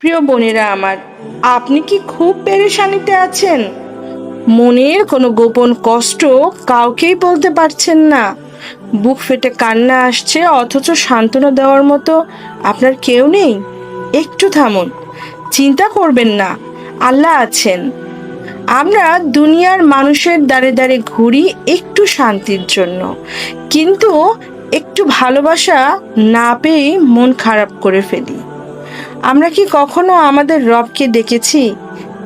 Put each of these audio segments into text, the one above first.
প্রিয় বোনেরা আমার, আপনি কি খুব পেরেশানিতে আছেন? মনের কোনো গোপন কষ্ট কাউকেই বলতে পারছেন না, বুক ফেটে কান্না আসছে অথচ সান্ত্বনা দেওয়ার মতো আপনার কেউ নেই? একটু থামুন, চিন্তা করবেন না, আল্লাহ আছেন। আমরা দুনিয়ার মানুষের দ্বারে দ্বারে ঘুরি একটু শান্তির জন্য, কিন্তু একটু ভালোবাসা না পেয়ে মন খারাপ করে ফেলি। আমরা কি কখনো আমাদের রবকে দেখেছি?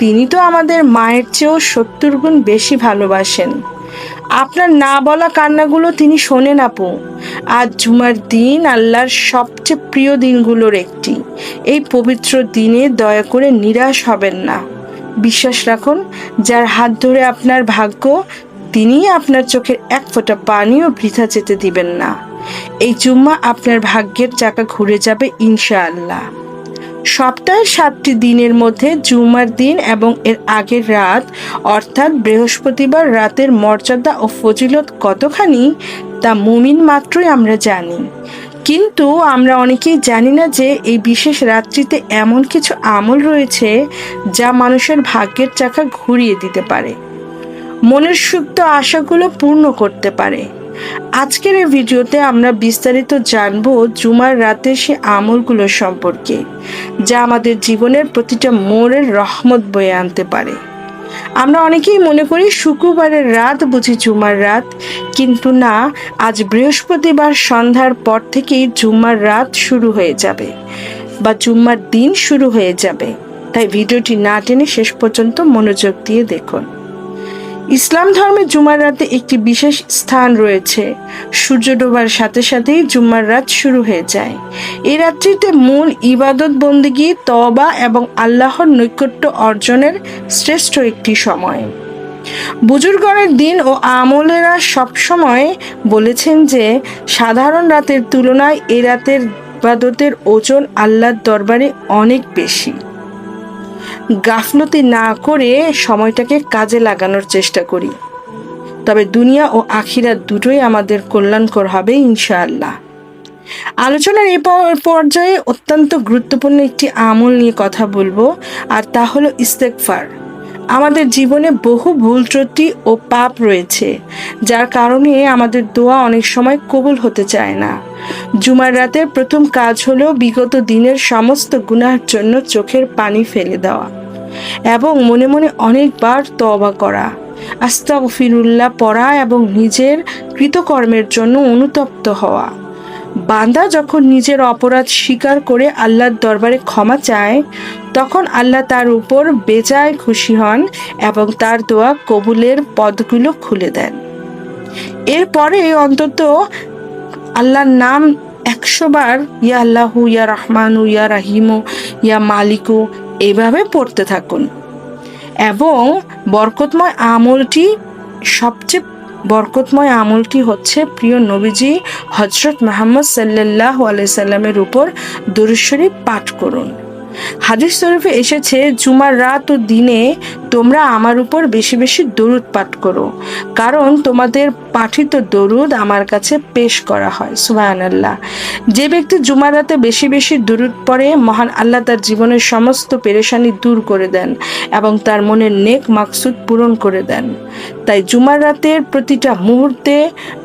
তিনি তো আমাদের মায়ের চেয়েও 70 গুণ বেশি ভালোবাসেন। আপনার না বলা কান্নাগুলো তিনি শোনেন আপু। আজ জুমার দিন আল্লাহর সবচেয়ে প্রিয় দিনগুলোর একটি। এই পবিত্র দিনে দয়া করে নিরাশ হবেন না। বিশ্বাস রাখুন, যার হাত ধরে আপনার ভাগ্য, তিনিই আপনার চোখের এক ফোঁটা পানিও বৃথা যেতে দিবেন না। এই জুম্মা আপনার ভাগ্যের চাকা ঘুরে যাবে ইনশাআল্লাহ। সপ্তাহের 7টি দিনের মধ্যে জুমার দিন এবং এর আগের রাত অর্থাৎ বৃহস্পতিবার রাতের মর্যাদা ও ফজিলত কতখানি তা মুমিন মাত্রই আমরা জানি। কিন্তু আমরা অনেকেই জানি না যে এই বিশেষ রাত্রিতে এমন কিছু আমল রয়েছে যা মানুষের ভাগ্যের চাকা ঘুরিয়ে দিতে পারে, মনের সুপ্ত আশাগুলো পূর্ণ করতে পারে। আজকের এই ভিডিওতে আমরা বিস্তারিত জানবো জুমার রাতে সে আমলগুলো সম্পর্কে, যা আমাদের জীবনের প্রতিটা মোড়ের রহমত বয়ে আনতে পারে। আমরা অনেকেই মনে করি শুক্রবারের রাত বুঝি জুমার রাত, কিন্তু না, আজ বৃহস্পতিবার সন্ধ্যার পর থেকেই জুমার রাত শুরু হয়ে যাবে বা জুম্মার দিন শুরু হয়ে যাবে। তাই ভিডিওটি না টেনে শেষ পর্যন্ত মনোযোগ দিয়ে দেখুন। ইসলাম ধর্মে জুমার রাতে একটি বিশেষ স্থান রয়েছে। সূর্য ডোবার সাথে সাথেই জুম্মার রাত শুরু হয়ে যায়। এই রাত্রিতে মূল ইবাদত বন্দেগী, তওবা এবং আল্লাহর নৈকট্য অর্জনের শ্রেষ্ঠ একটি সময়। বুজুর্গণের দিন ও আমলেরা সবসময় বলেছেন যে সাধারণ রাতের তুলনায় এই রাতের ইবাদতের ওজন আল্লাহর দরবারে অনেক বেশি। গাফলতি না করে সময়টাকে কাজে লাগানোর চেষ্টা করি, তবে দুনিয়া ও আখিরাত দুটোই আমাদের কল্যাণকর হবে ইনশাআল্লাহ। আলোচনার এই পর্যায়ে অত্যন্ত গুরুত্বপূর্ণ একটি আমল নিয়ে কথা বলবো, আর তা হলো ইস্তেগফার। আমাদের জীবনে বহু ভুল ত্রুটি ও পাপ রয়েছে, যার কারণে আমাদের দোয়া অনেক সময় কবুল হতে চায় না। জুমার রাতের প্রথম কাজ হলো বিগত দিনের সমস্ত গুনাহের জন্য চোখের পানি ফেলে দেওয়া এবং মনে মনে অনেকবার তওবা করা, আস্তাগফিরুল্লাহ পড়া এবং নিজের কৃতকর্মের জন্য অনুতপ্ত হওয়া। বান্দা যখন নিজের অপরাধ স্বীকার করে আল্লাহর দরবারে ক্ষমা চায়, তখন আল্লাহ তার উপর বেজায় খুশি হন এবং তার দোয়া কবুলের পথগুলো খুলে দেন। এরপরে অন্তত আল্লাহর নাম 100 বার ইয়া আল্লাহু, ইয়া রহমানু, ইয়া রাহিমু, ইয়া মালিকু এভাবে পড়তে থাকুন। এবং সবচেয়ে বরকতময় আমলটি হচ্ছে প্রিয় নবীজি হযরত মুহাম্মদ সাল্লাল্লাহু আলাইহি সাল্লামের উপর দুরূদ শরীফ পাঠ করুন। হাদিস শরীফে এসেছে, জুমার রাত ও দিনে তোমরা আমার উপর বেশি বেশি দরুদ পাঠ করো, কারণ তোমাদের পাঠিত দরুদ আমার কাছে পেশ করা হয়। সুবহানাল্লাহ। যে ব্যক্তি জুমার রাতে বেশি বেশি দরুদ পড়ে, মহান আল্লাহ তার জীবনের সমস্ত পেরেশানি দূর করে দেন এবং তার মনের নেক মাকসুদ পূরণ করে দেন। তাই জুমার রাতের প্রতিটা মুহূর্তে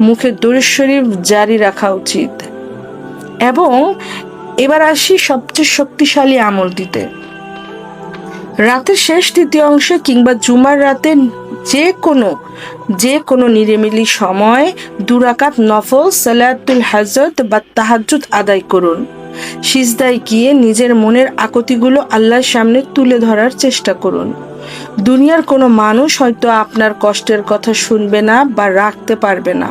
মুখে দরুদ শরীফ জারি রাখা উচিত। এবং এবার আসি সবচেয়ে শক্তিশালী আমলটিতে। রাতের শেষ তৃতীয় অংশে কিংবা জুমার রাতে যে কোনো নিরিবিলি সময় 2 রাকাত নফল সালাতুল হাজত বা তাহাজ্জুদ আদায় করুন। সিজদায় গিয়ে নিজের মনের আকুতিগুলো আল্লাহর সামনে তুলে ধরার চেষ্টা করুন। দুনিয়ার কোনো মানুষ হয়তো আপনার কষ্টের কথা শুনবে না বা রাখতে পারবে না,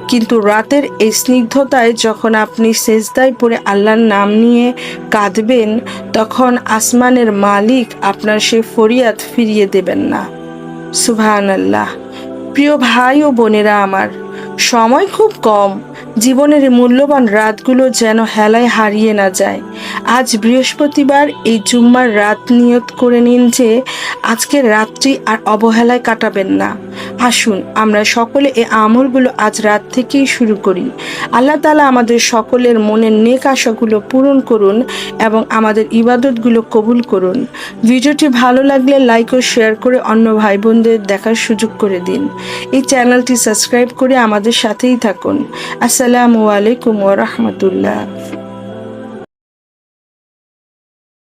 কিন্তু রাতের এই স্নিগ্ধতায় যখন আপনি সেজদায় পড়ে আল্লাহর নাম নিয়ে কাঁদবেন, তখন আসমানের মালিক আপনার সেই ফরিয়াদ ফিরিয়ে দেবেন না। সুবহানাল্লাহ। প্রিয় ভাই ও বোনেরা আমার, সময় খুব কম, জীবনের মূল্যবান রাতগুলো যেন হেলায় হারিয়ে না যায়। আজ বৃহস্পতিবার, এই জুম্মার রাত নিয়ত করে নিন যে আজকের রাতটি আর অবহেলায় কাটাবেন না, আসুন আমরা সকলে এই আমলগুলো আজ রাত থেকেই শুরু করি। আল্লাহ তাআলা আমাদের সকলের মনের নেক আশাগুলো পূরণ করুন এবং আমাদের ইবাদতগুলো কবুল করুন। ভিডিওটি ভালো লাগলে লাইক ও শেয়ার করে অন্য ভাই বোনদের দেখার সুযোগ করে দিন। এই চ্যানেলটি সাবস্ক্রাইব করে আমাদের সাথেই থাকুন। আসসালামু আলাইকুম ওয়া রাহমাতুল্লাহ।